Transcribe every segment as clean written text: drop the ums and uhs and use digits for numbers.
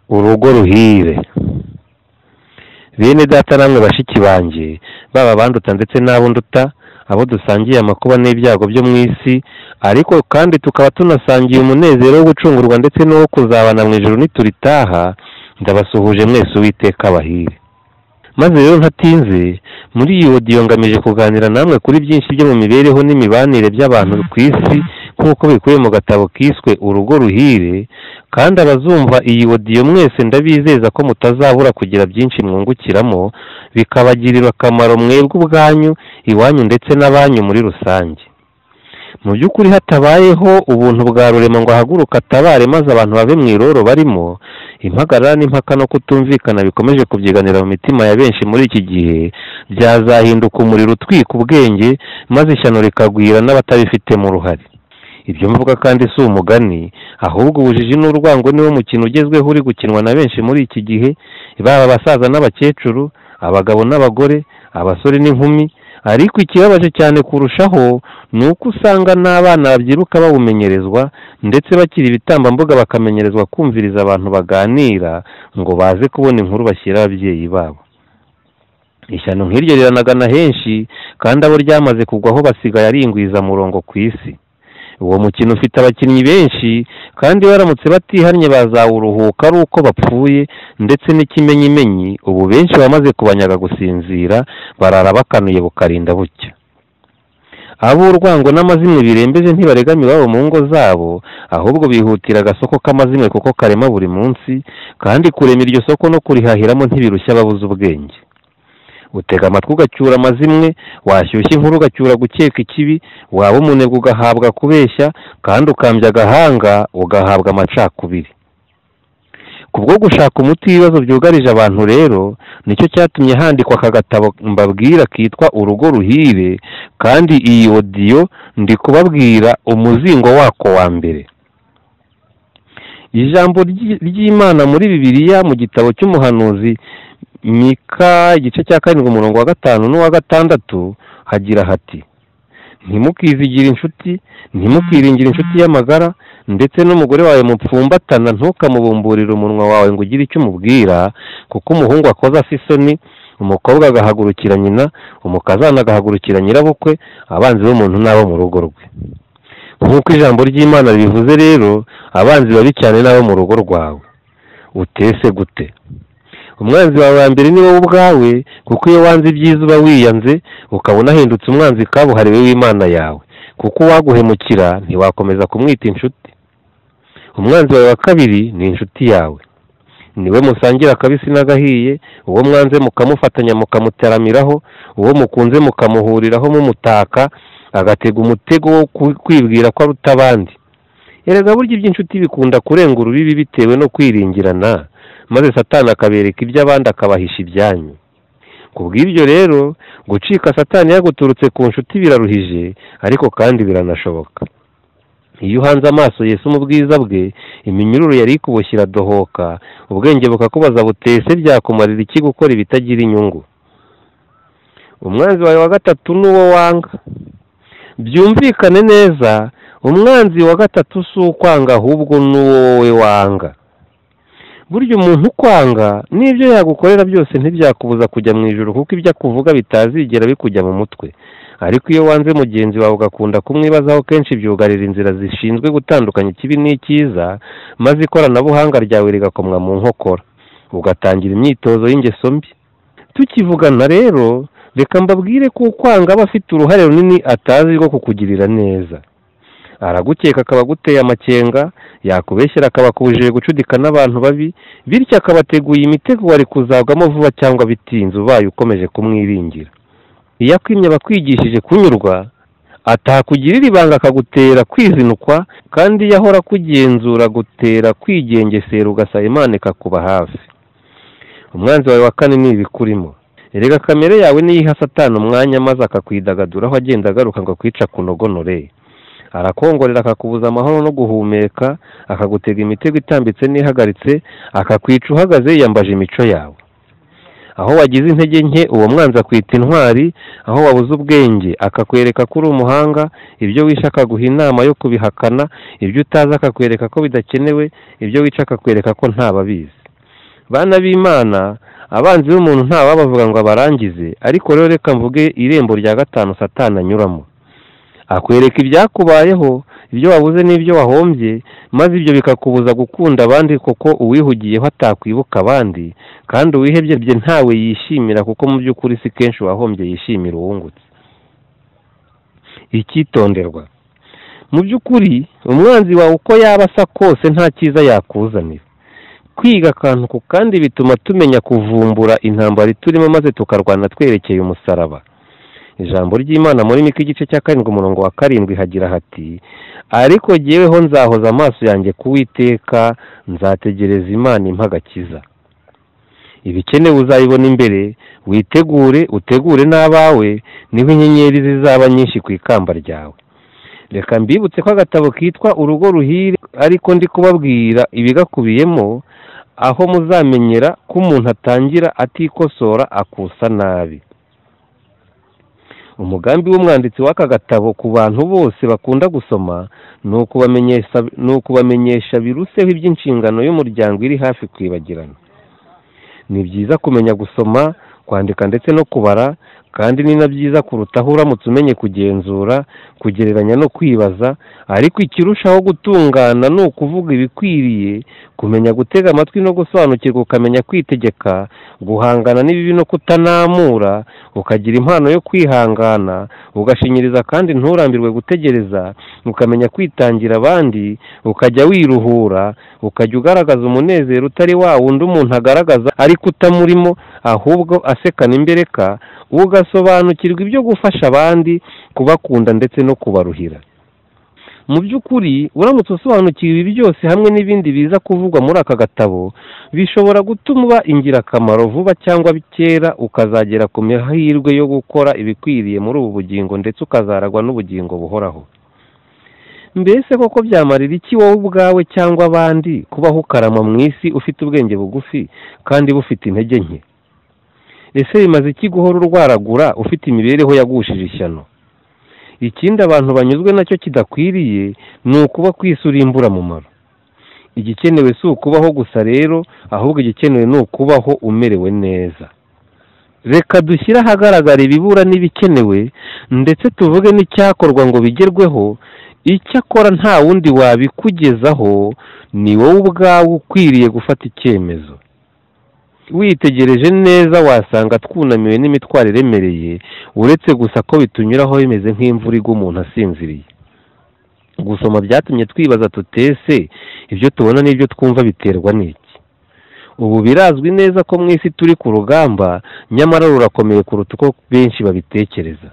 urugo ruhire. Bene data namwe bashiki banjye, baba banduta ndetse n'abo nduta, abo dusangiye amakuba n'ibyago byo mu isi, ariko kandi tukaba tunasangiye umunezero wo gucungurwa ndetse n'uwo kuzabana mu ijuru nituritaha, ndabasuhuje mwese Uwiteka abahire. Maze rero ntatinze, muri iyi audio ngamije kuganira namwe kuri byinshi byo mu mibereho n'imibanire by'abantu ku isi nk'uko bikubiye mu gatabo kiswe urugo ruhire, kandi abazumva iyi audio mwese ndabizeza ko mutazabura kugira byinshi mwungukiramo, bikabagirira akamaro mwebwe ubwanyu, iwanyu ndetse n'abanyu muri rusange. Mu by'ukuri hatabayeho ubuntu bwa rurema ngo ahaguruka atabare maze abantu babe mu iroro barimo, impagarara n'impaka no kutumvikana bikomeje kubyiganira mu mitima ya benshi muri iki gihe, byazahinduka umuriro utwika ubwenge maze ishyano rikagwira n'abatabifitemo uruhare. Ibyo mvuga kandi si umugani, ahubwo ubujiji n'urwango niwo mukino ugezweho uri gukinwa na benshi muri iki gihe, baba abasaza n'abakecuru, abagabo n'abagore, abasore n'inkumi. Ariko ikibabaje cyane kurushaho ni uko usanga n'abana babyiruka bawumenyerezwa ndetse bakiri ibitambambuga bakamenyerezwa kumviriza abantu baganira ngo baze kubona inkuru bashyira ababyeyi babo. Ishyano nk'iryo riranagana henshi, kandi abo ryamaze kugwaho basigaye ari ingwizamurongo ku isi. Uwo mukino ufite abakinnyi benshi, kandi baramutse batihannye bazawuruhuka ari uko bapfuye, ndetse n'ikimenyimenyi ubu benshi bamaze kubanyaga gusinzira, barara bakanuye bukarinda bucya. Ab'urwango n'amazimwe birembeje ntibaregama iwabo mu ngo zabo, ahubwo bihutira agasoko k'amazimwe kuko karema buri munsi, kandi kurema iryo soko no kurihahiramo ntibirushya ababuze ubwenge. Utega amatwi ugacyura amazimwe, washyushya inkuru ugacyura gukeka ikibi, waba umunebwe ugahabwa kubeshya, kandi ukambya agahanga ugahabwa amacakubiri. Kubwo gushaka umuti w'ibibazo byugarije abantu rero, nicyo cyatumye handikwa aka gatabo mbabwira kitwa urugo ruhire, kandi iyi audio ndi kubabwira umuzingo wako wa mbere. Ijambo ry'Imana muri Bibiliya mu gitabo cy'umuhanuzi Mika igice cya 7 umurongo wa 5 n'uwa 6 hagira hati: ntimukizigire inshuti, ntimukiringire inshuti y'amagara, ndetse n'umugore wawe mupfumbatana ntukamubumburire umunwa wawe ngo ugire icyo umubwira, kuko umuhungu akoza isoni, umukobwa agahagurukira nyina, umukazana agahagurukira nyirabukwe, abanzi b'umuntu n'abo mu rugo rwe. Nk'uko ijambo ry'Imana ribivuze rero, abanzi babi cyane n'abo mu rugo rwawe. Utese gute? Umwanzi wawe wa mbere ni wowe ubwawe, kuko iyo wanze ibyiza uba wiyanze, ukabona ahindutse umwanzi kabuhariwe w'Imana yawe, kuko uwaguhemukira ntiwakomeza kumwita inshuti. Umwanzi wawe wa kabiri ni inshuti yawe, niwe musangira akabisi n'agahiye, uwo mwanze mukamufatanya mukamutaramiraho, uwo mukunze mukamuhuriraho mumutaka, agatega umutego wo kwibwira ko aruta abandi. Erega burya iby'inshuti bikunda kurenga urubibi bitewe no kwiringirana, maze Satani akabereka iby'abandi akabahisha ibyanyu. Kubw'ibyo rero, gucika Satani yaguturutse ku nshuti biraruhije, ariko kandi biranashoboka. Iyo uhanze amaso Yesu mu bwiza bwe, iminyururu yari ikuboshye iradohoka, ubwenge bukakubaza butese byakumarira iki gukora ibitagira inyungu. Umwanzi wawe wa gatatu n'uwo wanga. Byumvikane neza, umwanzi wa gatatu si ukwanga ahubwo n'uwo wowe wanga. Burya umuntu ukwanga n'ibyo yagukorera byose ntibyakubuza kujya mu ijuru, kuko ibyo akuvuga bitazigera bikujya mu mutwe. Ariko iyo wanze mugenzi wawe ugakunda kumwibazaho kenshi, byugarira inzira zishinzwe gutandukanya ikibi n'icyiza, maze ikoranabuhanga ryawe rigakomwa mu nkokora, ugatangira imyitozo y'ingeso mbi. Tukivugana rero, reka mbabwire ko ukwanga aba afite uruhare runini atazi rwo kukugirira neza. Aragukeka akaba aguteye amakenga, yakubeshyera akaba akubujije gucudika n'abantu babi, bityo akabateguye imitego wari kuzagwamo vuba cyangwa bitinze ubaye ukomeje kumwiringira. Iyo akwimye abakwigishije kunyurwa, atakugirira ibanga akagutera kwizinukwa, kandi iyo ahora kugenzura agutera kwigengesera ugasaba Imana ikakuba hafi. Umwanzi wawe wa kane ni ibikurimo. Erega kamere yawe niyiha Satani umwanya maze akakwidagaduraho agenda agaruka ngo kwica kunogonore. Arakongorera akakubuza amahoro no guhumeka, akagutega imitego itambitse n'ihagaritse, akakwica uhagaze yiyambaje imico yawe. Aho wagize intege nke uwo mwanzi akwita intwari, aho wabuze ubwenge akakwereka ko uri umuhanga, ibyo wisha akaguha inama yo kubihakana, ibyo utazi akakwereka ko bidakenewe, ibyo wica akakwereka ko ntababizi. Bana b'Imana, abanzi b'umuntu ntawabavuga ngo abarangize, ariko rero reka mvuge irembo rya gatanu Satani anyuramo. Akwereka ibyakubayeho, ibyo wabuze n'ibyo wahombye, maze ibyo bikakubuza gukunda abandi kuko uwihugiyeho atakwibuka abandi, kandi uwihebye bye ntawe yishimira kuko mu by'ukuri si kenshi wahombye yishimira uwungutse. Icyitonderwa: mu by'ukuri umwanzi wawe uko yaba asa kose nta cyiza yakuzanira. Kwiga akantu ku kandi bituma tumenya kuvumbura intambara turimo maze tukarwana twerekeye umusaraba. Ijambo ry'Imana muri Mika igice cya 7:7 hagira hati: ariko jyeweho nzahoza amaso yanjye ku Uwiteka, nzategereza Imana impa agakiza. Ibikenewe uzayibona imbere, witegure utegure n'abawe, niho inyenyeri zizaba nyinshi ku ikamba ryawe. Reka mbibutse ko agatabo kitwa Urugo Ruhire, ariko ndi kubabwira ibigakubiyemo, aho muzamenyera ko umuntu atangira atikosora akusa nabi. Umugambi w'umwanditsi w'aka gatabo ku bantu bose bakunda gusoma ni ukubamenyesha biruseho iby'inshingano y'umuryango iri hafi kwibagirana. Ni byiza kumenya gusoma, kwandika ndetse no kubara, kandi ni na byiza kurutaho uramutse umenye kugenzura, kugereranya no kwibaza, ariko ikirushaho gutungana ni ukuvuga ibikwiriye, kumenya gutega amatwi no gusobanukirwa, ukamenya kwitegeka, guhangana n'ibibi no kutanamura, ukagira impano yo kwihangana, ugashinyiriza kandi nturambirwe gutegereza, ukamenya kwitangira abandi, ukajya wiruhura, ukajya ugaragaza umunezero utari wa wundi umuntu agaragaza ariko utamurimo, ahubwo asekana imbereka, ugasobanukirwa ibyo gufasha abandi, kubakunda ndetse no kubaruhira. Mu by'ukuri uramutse usobanukiwe ibi byose hamwe n'ibindi biza kuvugwa muri aka gatabo, bishobora gutuma uba ingirakamaro vuba cyangwa kera, ukazagera ku mahirwe yo gukora ibikwiriye muri ubu bugingo ndetse ukazaragwa n'ubugingo buhoraho. Mbese koko byamarira iki wowe ubwawe cyangwa abandi kubaho ukarama mu isi ufite ubwenge bugufi kandi bufite intege nke? Ese bimaze iki guhora urwaragura ufite imibereho yagushije ishyano? Ikindi abantu banyuzwe nacyo kidakwiriye ni ukuba kwisura imburamumaro. Igikenewe si ukubaho gusa rero, ahubwo igikenewe ni ukubaho umerewe neza. Reka dushyire ahagaragara ibibura n'ibikenewe, ndetse tuvuge n'icyakorwa ngo bigerweho. Icyakora nta wundi wabikugezaho, ni wowe ubwawe ukwiriye gufata icyemezo. Witegereje neza wasanga twunamiwe n'imitwaro iremereye, uretse gusa ko bitunyuraho bimeze nk'imvura igwa umuntu asinziriye. Gusoma byatumye twibaza tutese ibyo tubona n'ibyo twumva biterwa n'iki? Ubu birazwi neza ko mu isi turi ku rugamba, nyamara rurakomeye kuruta uko benshi babitekereza.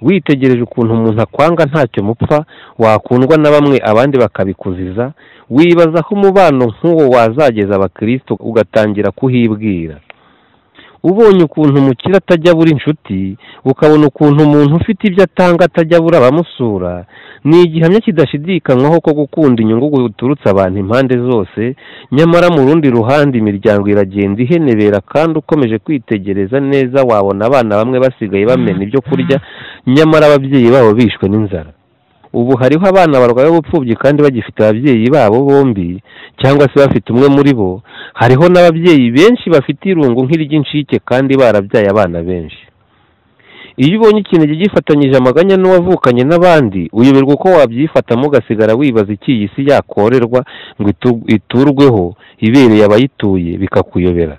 Witegereje ukuntu umuntu akwanga ntacyo mupfa, wakundwa na bamwe abandi bakabikuziza, wibaza aho umubano nk'uwo wazageza abakristo ugatangira kuhibwira. Ubonye ukuntu umukire atajya abura inshuti, ukabona ukuntu umuntu ufite ibyo atanga atajya abura abamusura, ni igihamya kidashidikanywaho ko gukunda inyungu guturutse abantu impande zose. Nyamara mu rundi ruhande imiryango iragenda ihenebera, kandi ukomeje kwitegereza neza wabona abana bamwe basigaye bamena ibyo kurya, nyamara ababyeyi babo bishwe n'inzara. Ubu hariho abana barwaye ubupfubyi kandi bagifite ababyeyi babo bombi, cyangwa se bafite umwe muri bo. Hariho n'ababyeyi benshi bafite irungu nk'iry'incike kandi barabyaye abana benshi. Iyo ubonye ikintu gifatanyije amaganya n'uwavukanye n'abandi, uyoberwa uko wabyifatamo, ugasigara wibaza iki iyi si yakorerwa ngo iturweho ibereye abayituye, bikakuyobera.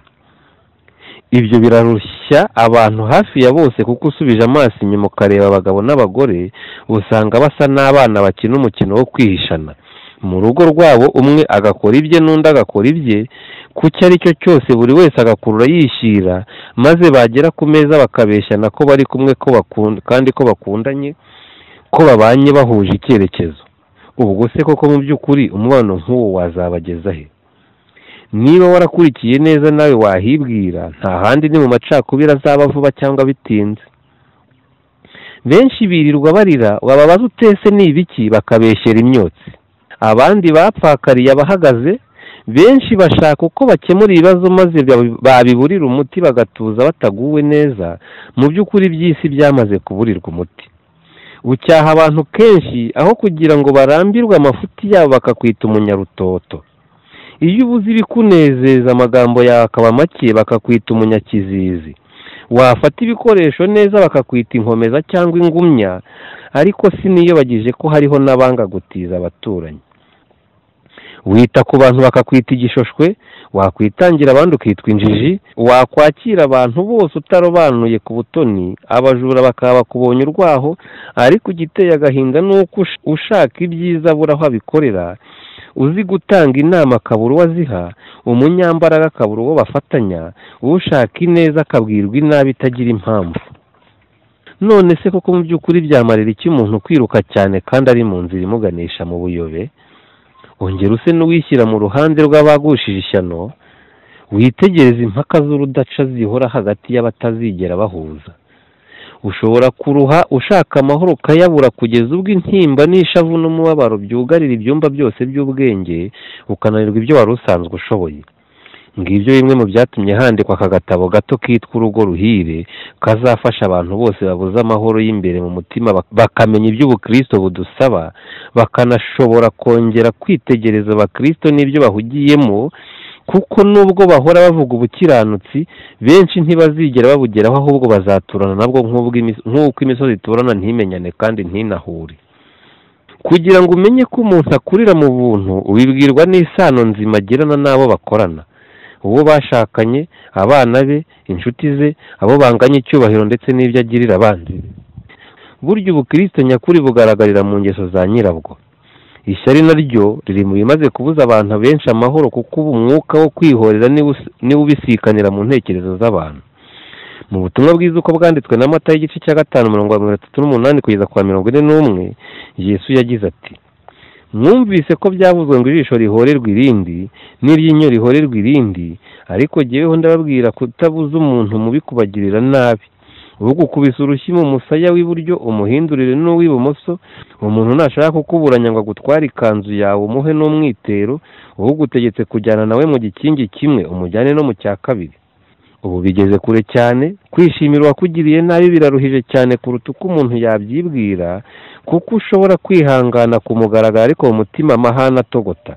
Ibyo birarushya abantu hafi ya bose, kuko usubije amaso inyuma ukareba abagabo n'abagore, usanga basa n'abana bakina umukino wo kwihishana. Mu rugo rwabo umwe agakora ibye n'undi agakora ibye, ku cyo ari cyo cyose buri wese agakurura yishyira, maze bagera ku meza bakabeshyana ko bari kumwe, ko bakunda kandi ko bakundanye, ko babanye bahuje icyerekezo. Ubwo se koko mu by'ukuri umubano nk'uwo wazabageza he? Niba warakurikiye neza nawe wahibwira, nta handi ni mu macakubiri azaba vuba cyangwa bitinze. Benshi birirwa barira, wababaza utese ni ibiki, bakabeshyera imyotsi. Abandi bapfakariye abahagaze, benshi bashaka uko bakemura ibibazo maze babiburira umuti bagatuza bataguwe neza. Mu by'ukuri by'isi byamaze kuburirwa umuti. Ucyaha abantu kenshi aho kugira ngo barambirwe amafuti yabo bakakwita umunyarutoto. iyo ubuze ibikunezeza amagambo yawe akaba make bakakwita umunyakizizi. Wafata ibikoresho neza bakakwita inkomeza cyangwa ingumya, ariko siniyobagije ko hariho n'abanga gutiza abaturanyi. Wita ku bantu bakakwita igishoshwe, wakwitangira abandi ukitwa injiji, wakwakira abantu bose utarobanuye ku butoni, abajura bakaba bakubonye urwaho, ariko igiteye agahinda nuko ushaka ibyiza abura aho abikorera, uzi gutanga inama akabura uwo aziha, umunyambaraga akabura uwo bafatanya, ushaka ineza akabwirwa inabi itagira impamvu. None se koko mu by'ukuri byamarira iki umuntu kwiruka cyane kandi ari mu nzira imuganisha mu buyobe? Ongera use n'uwishyira mu ruhande rw'abagushije ishyano, witegereza impaka z'urudaca zihora hagati y'abatazigera bahuza. Ushobora kuruha ushaka amahoro ukayabura kugeza ubwo intimba n'ishavu n'umubabaro byugarira ibyumba byose by'ubwenge, ukananirwa ibyo wari usanzwe ushoboye. Ngibyo bimwe mu byatumye handikwa aka gatabo gato kitwa Urugo Ruhire, kazafasha abantu bose babuze amahoro y'imbere mu mutima bakamenya iby'ubukristo budusaba, bakanashobora kongera kwitegereza abakristo n'ibyo bahugiyemo, kuko nubwo bahora bavuga ubukiranutsi, benshi ntibazigera babugeraho, ahubwo bazaturana nabwo nk'uko imisozi iturana ntimenyane kandi ntinahure. Kugira ngo umenye ko umuntu akurira mu buntu, ubibwirwa n'isano nzima agirana n'abo bakorana, uwo bashakanye, abana be, inshuti ze, abo banganya icyubahiro ndetse n'ibyo agirira abandi. Burya ubukristo nyakuri bugaragarira mu ngeso za nyirabwo. Ishyari naryo riri mu bimaze kubuza abantu benshi amahoro, kuko ubu umwuka wo kwihorera niwo ubisikanira mu ntekerezo z'abantu. Mu butumwa bwiza uko bwanditswe na Matayo igice cya 5:38 kugeza kwa 41, Yesu yagize ati: mwumvise ko byavuzwe ngo ijisho rihorerwa irindi n'iryinyo rihorerwa irindi, ariko jyeweho ndababwira kutabuza umuntu mubi kubagirira nabi. Ugukubise urushyi mu musaya w'iburyo umuhindurire n'uw'ibumoso. Umuntu nashaka kukuburanya ngo agutware ikanzu yawe umuhe n'umwitero, ugutegetse kujyana nawe mu gikingi kimwe umujyane no mu cya kabiri. Ubu bigeze kure cyane, kwishimira uwakugiriye nabi biraruhije cyane kuruta uko umuntu yabyibwira, kuko ushobora kwihangana kumugaragara ariko mu mutima amahane atogota.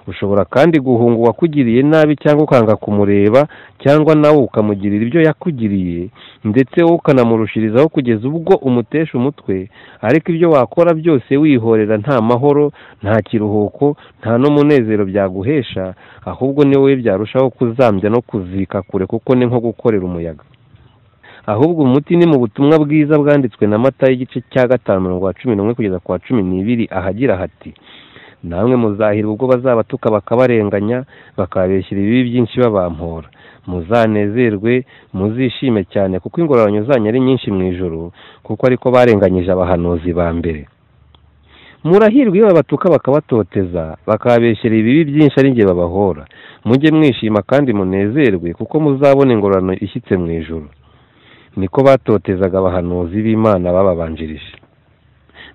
Ushobora kandi guhunga uwakugiriye nabi cyangwa ukanga kumureba, cyangwa nawe ukamugirira ibyo yakugiriye, ndetse wowe ukanamurushirizaho kugeza ubwo umutesha umutwe, ariko ibyo wakora byose wihorera nta mahoro, nta kiruhuko, nta n'umunezero byaguhesha, ahubwo ni wowe byarushaho kuzambya no kuzika kure, kuko ni nko gukorera umuyaga. Ahubwo umuti ni mu butumwa bwiza bwanditswe na Matayo igice cya 5:11 kugeza kwa 12, ahagira hati: namwe muzahirwa ubwo bazabatuka bakabarenganya, bakabeshyira ibibi byinshi babampora. Muzanezerwe, muzishime cyane, kuko ingororano zanyu ari nyinshi mu ijuru, kuko ariko barenganyije abahanuzi ba mbere. Murahirwa iyo babatuka bakabatoteza, bakabeshyira ibibi byinshi ari nge babahora. Mujye mwishima kandi munezerwe, kuko muzabona ingororano ishyitse mu ijuru. Niko batotezaga abahanuzi b'Imana bababanjirije.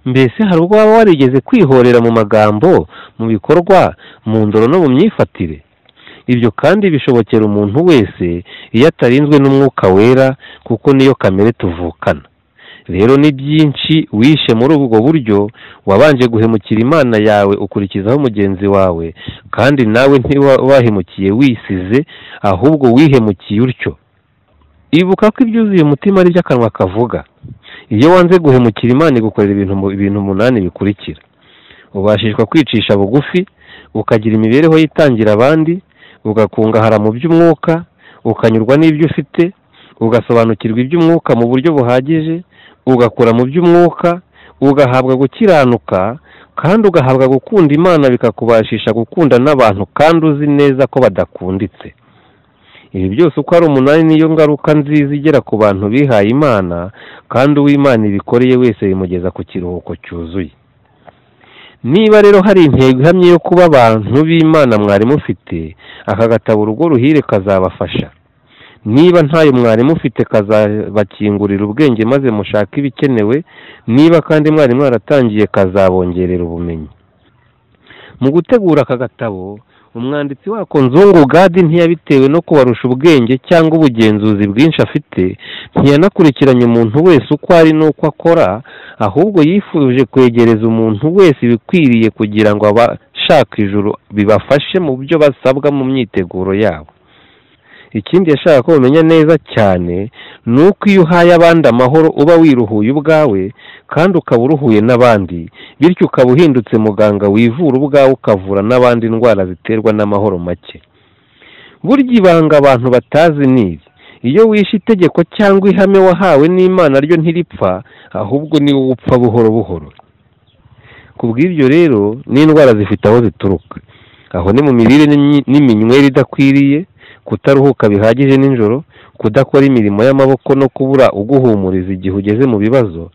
Mbese hari ubwo waba warigeze kwihorera mu magambo, mu bikorwa, mu ndoro no mu myifatire? Ibyo kandi bishobokera umuntu wese iyo atarinzwe n'umwuka wera, kuko niyo kamere tuvukana. Rero ni byinshi wishe muri ubwo buryo, wabanje guhemukira Imana yawe ukurikizaho mugenzi wawe, kandi nawe ntiwahemukiye wisize, ahubwo wihemukiye utyo. Ibuka ko ibyuzuye umutima ari byo akanwa kavuga. Iyo wanze guhemukira Imana igukorera ibintu 8 bikurikira: ubashishwa kwicisha bugufi, ukagira imibereho yitangira abandi, ugakungahara mu by'umwuka, ukanyurwa n'ibyo ufite, ugasobanukirwa iby'umwuka mu buryo buhagije, ugakura mu by'umwuka, ugahabwa gukiranuka, kandi ugahabwa gukunda Imana bikakubashisha gukunda n'abantu kandi uzi neza ko badakunditse. Ibi byose uko ari 8 niyo ngaruka nziza igera ku bantu bihaye Imana, kandi uw'Imana ibikoreye wese bimugeza ku kiruhuko cyuzuye. Niba rero hari intego ihamye yo kuba abantu b'Imana mwari mufite, aka gatabo Urugo Ruhire kazabafasha. Niba ntayo mwari mufite, kazabakingurira ubwenge maze mushaka ibikenewe. Niba kandi mwari mwaratangiye, kazabongerera ubumenyi. Mu gutegura aka gatabo, umwanditsi wako Nzungu Gadi ntiyabitewe no kubarusha ubwenge cyangwa ubugenzuzi bwinshi afite, ntiyanakurikiranye umuntu wese uko ari n'uko akora, ahubwo yifuje kwegereza umuntu wese ibikwiriye kugira ngo abashe n'abashaka ijuru bibafashe mu byo basabwa mu myiteguro yabo. Ikindi yashaka ko bamenya neza cyane ni uko iyo uhaye abandi amahoro uba wiruhuye ubwawe kandi ukaba uruhuye n'abandi, bityo ukaba uhindutse muganga wivura ubwawe ukavura n'abandi indwara ziterwa n'amahoro make. Burya ibanga abantu batazi ni iri: iyo wishe itegeko cyangwa ihame wahawe n'Imana ryo ntiripfa, ahubwo ni wowe upfa buhoro buhoro. Ku bw'ibyo rero n'indwara zifite aho zituruka. Aho ni mu mirire n'iminywere idakwiriye, kutaruhuka bihagije nijoro, kudakora imirimo y'amaboko no kubura uguhumuriza igihe ugeze mu bibazo.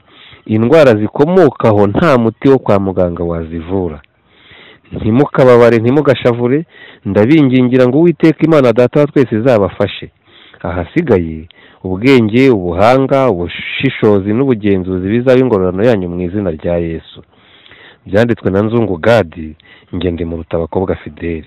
Indwara zikomokaho nta muti wo kwa muganga wazivura. Ntimukababare, ntimugashavure, ndabingingira ngo Uwiteka Imana Data wa twese izabafashe. Ahasigaye ubwenge, ubuhanga, ubushishozi n'ubugenzuzi bizaba ingororano yanyu mu izina rya Yesu. Byanditswe na Nzungu Gadi, njye ndi mu Rutabakobwa Fidèle.